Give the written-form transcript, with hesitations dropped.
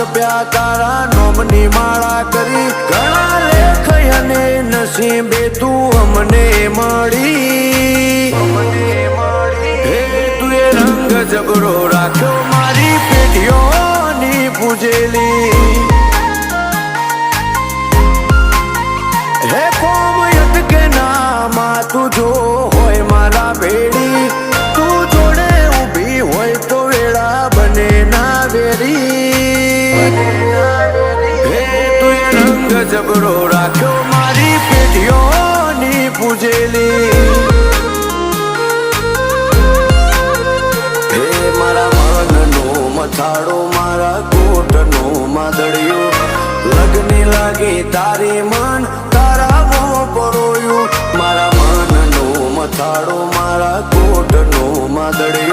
જપ્યા તારા નોમની માળા કરી ઘણા લેખ અને નસીબે તું અમને મળી હે તું એ રંગ જબરો રાખ્યો મારી પેઢીઓની પૂજેલી હે કોમયત કે નામાં તું જો હોય મારા ભેડી તું જોડે ઊભી હોય તો વેળા બને ના વેરી હે તું એ રંગ જબરો રાખ્યો મારી પેઢીઓની પૂજેલી હે મારા મનનો મથાળો મારા કોટનો માદળિયો લગની લાગી તારી મન તારા મોં પરોયું મારા મનનો મથાળો મારા કોટનો માદળિયો